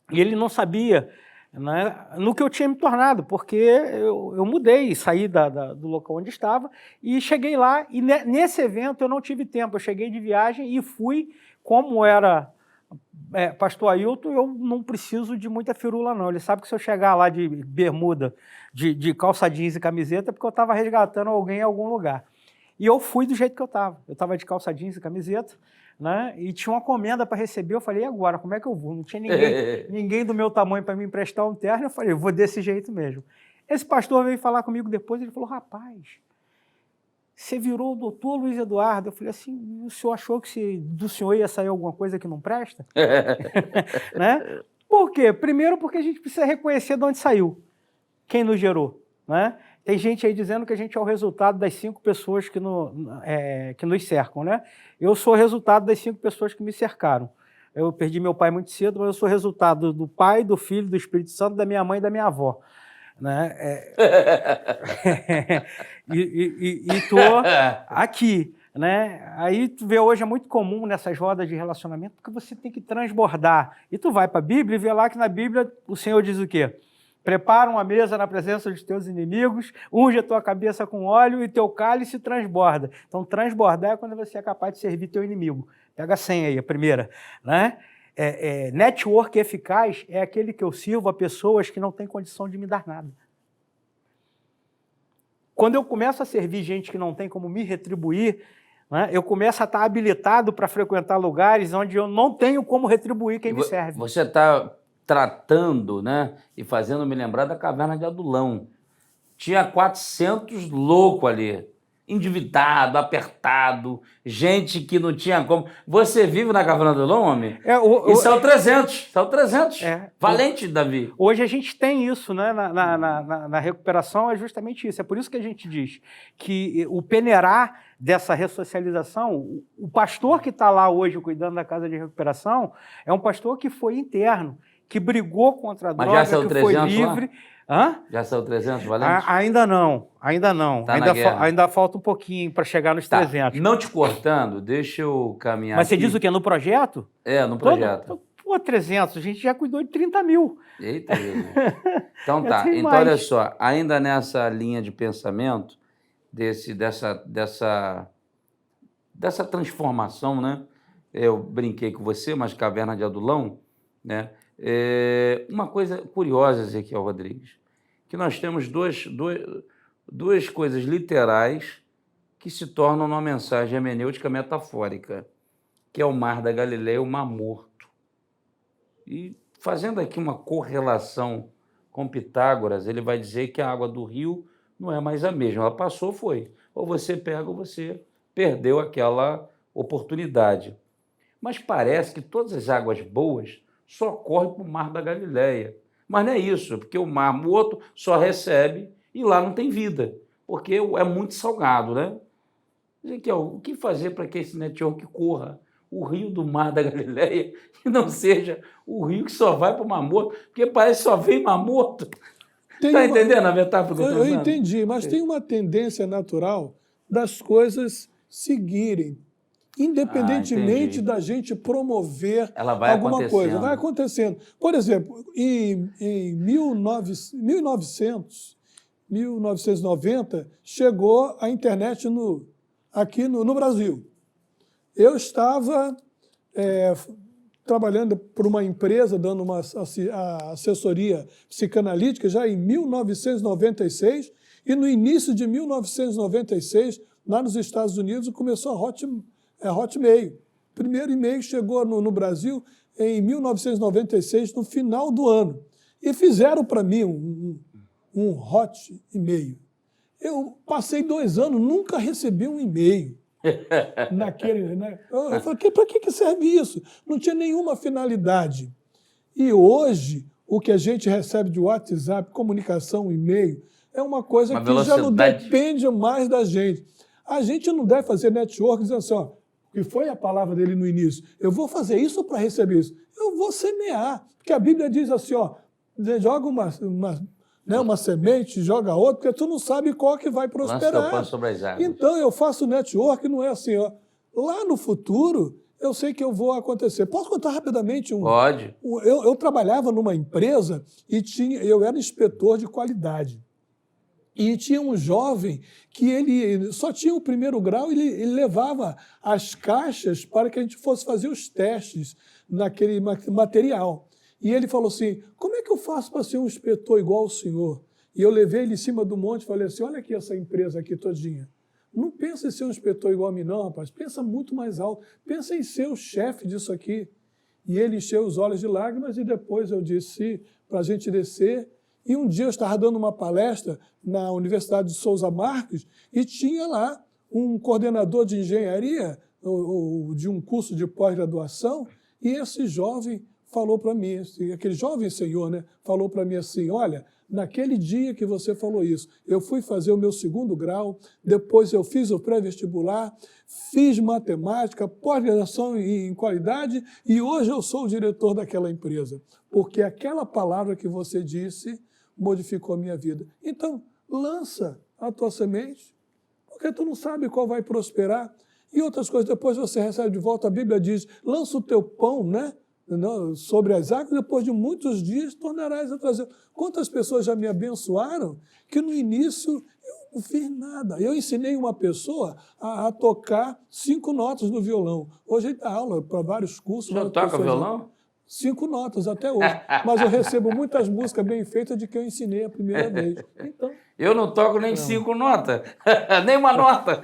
E ele não sabia, né, no que eu tinha me tornado, porque eu mudei, saí do local onde estava e cheguei lá, e nesse evento eu não tive tempo, eu cheguei de viagem e fui, como era pastor Ailton, eu não preciso de muita firula não, ele sabe que se eu chegar lá de bermuda, de calça jeans e camiseta, é porque eu estava resgatando alguém em algum lugar. E eu fui do jeito que eu estava de calça jeans e camiseta, né? E tinha uma comenda para receber, eu falei, e agora, como é que eu vou? Não tinha ninguém do meu tamanho para me emprestar um terno, eu falei, eu vou desse jeito mesmo. Esse pastor veio falar comigo depois, ele falou, rapaz, você virou o doutor Luiz Eduardo. Eu falei assim, o senhor achou que do senhor ia sair alguma coisa que não presta? Né? Por quê? Primeiro porque a gente precisa reconhecer de onde saiu. quem nos gerou, né? Tem gente aí dizendo que a gente é o resultado das 5 pessoas que nos cercam, né? Eu sou o resultado das 5 pessoas que me cercaram. Eu perdi meu pai muito cedo, mas eu sou resultado do Pai, do Filho, do Espírito Santo, da minha mãe e da minha avó. Né? E tô aqui. Né? Aí tu vê hoje é muito comum nessas rodas de relacionamento, porque você tem que transbordar. E tu vai para a Bíblia e vê lá que na Bíblia o Senhor diz o quê? Prepara uma mesa na presença dos teus inimigos, unge a tua cabeça com óleo e teu cálice transborda. Então, transbordar é quando você é capaz de servir teu inimigo. Pega a senha aí, a primeira. Né? Network eficaz é aquele que eu sirvo a pessoas que não têm condição de me dar nada. Quando eu começo a servir gente que não tem como me retribuir, né, eu começo a estar habilitado para frequentar lugares onde eu não tenho como retribuir quem me serve. Você está tratando, né, e fazendo me lembrar da caverna de Adulão. Tinha 400 loucos ali, endividado, apertado, gente que não tinha como. Você vive na caverna de Adulão, homem? E são 300, valente, Davi. Hoje a gente tem isso, né, na recuperação, é justamente isso. É por isso que a gente diz que o peneirar dessa ressocialização, o pastor que está lá hoje cuidando da casa de recuperação é um pastor que foi interno, que brigou contra a droga, já saiu que 300 foi livre. Hã? Já saiu 300 valentes? Ainda não. Tá ainda falta um pouquinho para chegar nos 300. Não te cortando, deixa eu caminhar. Mas você diz o quê? No projeto? No projeto. 300, a gente já cuidou de 30 mil. Eita, Jesus. Então tá, então mais. Olha só, ainda nessa linha de pensamento, dessa transformação, né? Eu brinquei com você, mas caverna de Adulão, né? Uma coisa curiosa, Ezequiel Rodrigues, que nós temos duas coisas literais que se tornam uma mensagem hermenêutica metafórica, que é o Mar da Galileia e o Mar Morto. E fazendo aqui uma correlação com Pitágoras, ele vai dizer que a água do rio não é mais a mesma. Ela passou, foi. Ou você pega ou você perdeu aquela oportunidade. Mas parece que todas as águas boas só correm para o Mar da Galileia. Mas não é isso, porque o Mar Morto só recebe e lá não tem vida, porque é muito salgado, né? Ezequiel, o que fazer para que esse network corra o rio do Mar da Galileia e não seja o rio que só vai para o Mar Morto, porque parece que só vem Mar Morto. Está entendendo a metáfora que eu estou usando? Eu entendi, mas tem uma tendência natural das coisas seguirem, independentemente da gente promover alguma coisa. Vai acontecendo. Por exemplo, em 1990, chegou a internet aqui no Brasil. Eu estava trabalhando para uma empresa, dando uma assessoria psicanalítica já em 1996, e no início de 1996, lá nos Estados Unidos, começou a Hotmail. O primeiro e-mail chegou no Brasil em 1996, no final do ano. E fizeram para mim um hot e-mail. Eu passei 2 anos, nunca recebi um e-mail. Né? Eu falei, para que serve isso? Não tinha nenhuma finalidade. E hoje, o que a gente recebe de WhatsApp, comunicação, e-mail, é uma coisa que já não depende mais da gente. A gente não deve fazer network dizendo assim, ó, que foi a palavra dele no início, eu vou fazer isso para receber isso. Eu vou semear, porque a Bíblia diz assim, ó, joga uma semente, joga outra, porque tu não sabe qual que vai prosperar. Sobre as águas. Então, eu faço network, não é assim, ó. Lá no futuro, eu sei que eu vou acontecer. Posso contar rapidamente? Pode. Eu trabalhava numa empresa e eu era inspetor de qualidade. E tinha um jovem que ele só tinha o 1º grau e ele levava as caixas para que a gente fosse fazer os testes naquele material. E ele falou assim, como é que eu faço para ser um inspetor igual ao senhor? E eu levei ele em cima do monte e falei assim, olha aqui essa empresa aqui todinha. Não pensa em ser um inspetor igual a mim não, rapaz. Pensa muito mais alto. Pensa em ser o chefe disso aqui. E ele encheu os olhos de lágrimas e depois eu disse para a gente descer. E um dia eu estava dando uma palestra na Universidade de Souza Marques e tinha lá um coordenador de engenharia, ou de um curso de pós-graduação, e esse jovem falou para mim, aquele jovem senhor, né, falou para mim assim, olha, naquele dia que você falou isso. Eu fui fazer o meu 2º grau, depois eu fiz o pré-vestibular, fiz matemática, pós-graduação em qualidade e hoje eu sou o diretor daquela empresa. Porque aquela palavra que você disse modificou a minha vida. Então, lança a tua semente, porque tu não sabe qual vai prosperar. E outras coisas, depois você recebe de volta, a Bíblia diz, lança o teu pão, né? Sobre as águas, depois de muitos dias tornarás a trazer. Quantas pessoas já me abençoaram que no início eu não fiz nada. Eu ensinei uma pessoa a tocar 5 notas no violão. Hoje ele dá aula para vários cursos. Já toca violão? 5 notas até hoje. Mas eu recebo muitas músicas bem feitas de que eu ensinei a primeira vez. Então, eu não toco nem 5 notas, nem uma nota.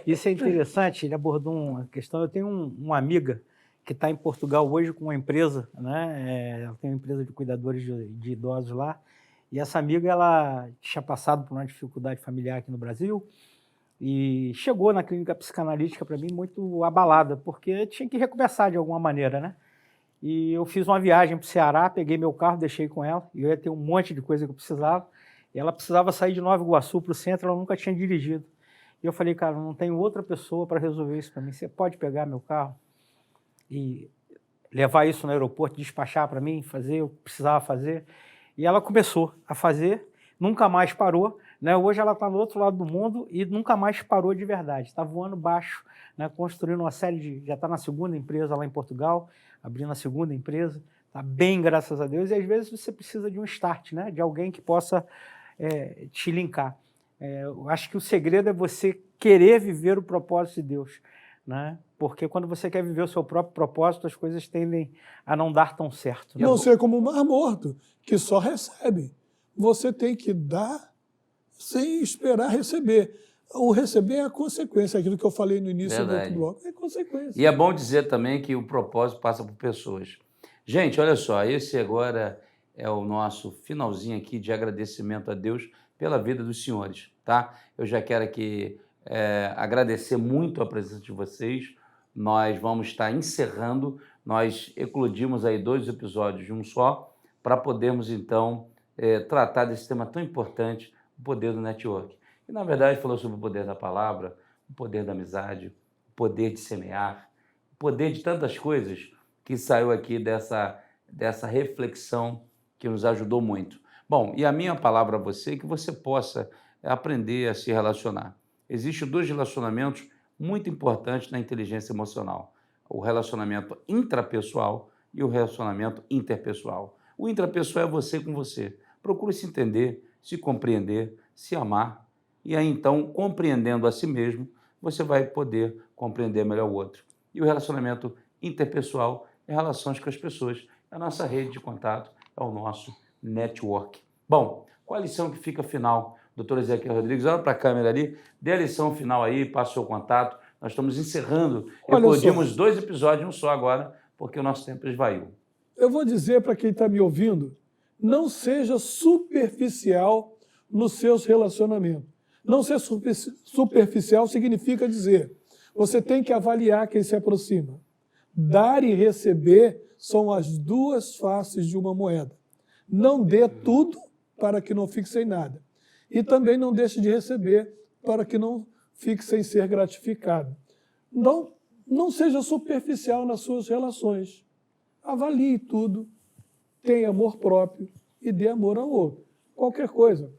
Isso é interessante, ele abordou uma questão. Eu tenho uma amiga que está em Portugal hoje com uma empresa, né? Ela tem uma empresa de cuidadores de idosos lá, e essa amiga ela tinha passado por uma dificuldade familiar aqui no Brasil e chegou na clínica psicanalítica para mim muito abalada, porque tinha que recomeçar de alguma maneira, né? E eu fiz uma viagem para o Ceará, peguei meu carro, deixei com ela, e eu ia ter um monte de coisa que eu precisava, e ela precisava sair de Nova Iguaçu para o centro, ela nunca tinha dirigido. E eu falei, cara, não tenho outra pessoa para resolver isso para mim, você pode pegar meu carro e levar isso no aeroporto, despachar para mim, fazer o que precisava fazer. E ela começou a fazer, nunca mais parou, né? Hoje ela está no outro lado do mundo e nunca mais parou de verdade. Está voando baixo, né? Construindo uma série de... Já está na 2ª empresa lá em Portugal, abrindo a 2ª empresa. Está bem, graças a Deus. E às vezes você precisa de um start, né? De alguém que possa te linkar. Eu acho que o segredo é você querer viver o propósito de Deus, né? Porque quando você quer viver o seu próprio propósito, as coisas tendem a não dar tão certo. Né? Não ser como o mar morto, que só recebe. Você tem que dar sem esperar receber. O receber é a consequência, aquilo que eu falei no início do outro bloco. É consequência. E é bom dizer também que o propósito passa por pessoas. Gente, olha só, esse agora é o nosso finalzinho aqui de agradecimento a Deus pela vida dos senhores, tá? Eu já quero aqui agradecer muito a presença de vocês. Nós vamos estar encerrando, nós eclodimos aí 2 episódios de um só, para podermos, então, tratar desse tema tão importante, o poder do network. E, na verdade, falou sobre o poder da palavra, o poder da amizade, o poder de semear, o poder de tantas coisas que saiu aqui dessa reflexão que nos ajudou muito. Bom, e a minha palavra a você é que você possa aprender a se relacionar. Existem 2 relacionamentos muito importantes na inteligência emocional: o relacionamento intrapessoal e o relacionamento interpessoal. O intrapessoal é você com você. Procure se entender, se compreender, se amar, e aí então, compreendendo a si mesmo, você vai poder compreender melhor o outro. E o relacionamento interpessoal é relações com as pessoas. A nossa rede de contato é o nosso network. Bom, qual a lição que fica final? Doutor Ezequiel Rodrigues, olha para a câmera ali, dê a lição final aí, passe o seu contato. Nós estamos encerrando, eclodimos 2 episódios em um só agora, porque o nosso tempo esvaiu. Eu vou dizer para quem está me ouvindo, não seja superficial nos seus relacionamentos. Não ser superficial significa dizer, você tem que avaliar quem se aproxima. Dar e receber são as 2 faces de uma moeda. Não dê tudo para que não fique sem nada. E também não deixe de receber para que não fique sem ser gratificado. Não seja superficial nas suas relações. Avalie tudo, tenha amor próprio e dê amor ao outro. Qualquer coisa.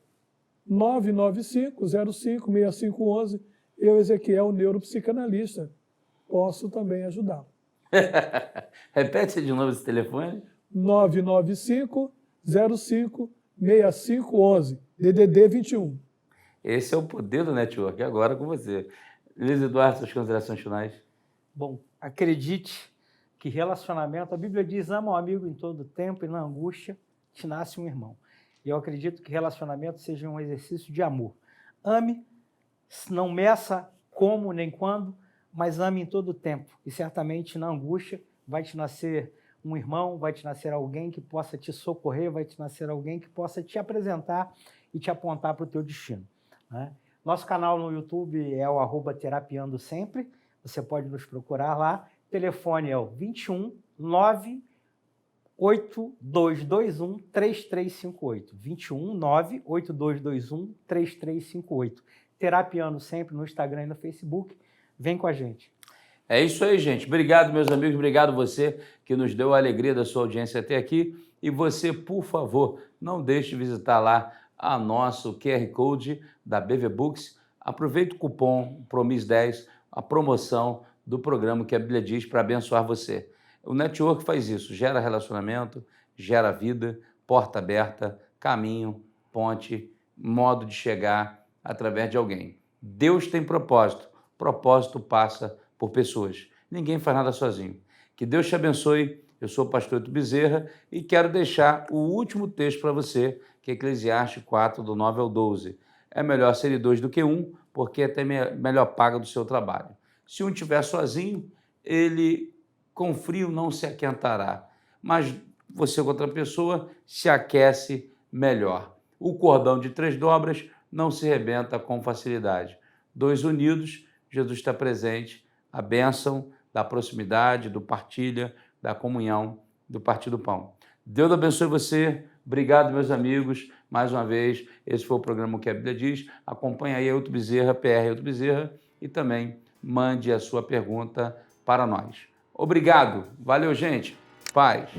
995-05-6511. Eu, Ezequiel, neuropsicanalista, posso também ajudá-lo. Repete de novo esse telefone. 995-05-6511. DDD 21. Esse é o poder do network. Agora com você. Luiz Eduardo, suas considerações finais. Bom, acredite que relacionamento, a Bíblia diz, ama o amigo em todo tempo e na angústia te nasce um irmão. E eu acredito que relacionamento seja um exercício de amor. Ame, não meça como nem quando, mas ame em todo tempo. E certamente na angústia vai te nascer um irmão, vai te nascer alguém que possa te socorrer, vai te nascer alguém que possa te apresentar e te apontar para o teu destino. Né? Nosso canal no YouTube é o @terapiando sempre. Você pode nos procurar lá. O telefone é o 21 98221-3358. 219-8221-3358. Terapiando sempre no Instagram e no Facebook. Vem com a gente. É isso aí, gente. Obrigado, meus amigos. Obrigado você que nos deu a alegria da sua audiência até aqui. E você, por favor, não deixe de visitar lá a nosso QR Code da BV Books. Aproveite o cupom PROMIS10, a promoção do programa que a Bíblia diz para abençoar você. O network faz isso, gera relacionamento, gera vida, porta aberta, caminho, ponte, modo de chegar através de alguém. Deus tem propósito, propósito passa por pessoas. Ninguém faz nada sozinho. Que Deus te abençoe. Eu sou o pastor Eto Bezerra e quero deixar o último texto para você, que é Eclesiastes 4, do 9 ao 12. É melhor serem dois do que um, porque é até melhor paga do seu trabalho. Se um estiver sozinho, ele com frio não se aquentará, mas você com outra pessoa se aquece melhor. O cordão de 3 dobras não se rebenta com facilidade. 2 unidos, Jesus está presente, a bênção da proximidade, do partilha, da comunhão, do partir do pão. Deus abençoe você. Obrigado, meus amigos. Mais uma vez, esse foi o programa que a Bíblia diz. Acompanhe aí Eto Bezerra, PR Eto Bezerra, e também mande a sua pergunta para nós. Obrigado. Valeu, gente. Paz.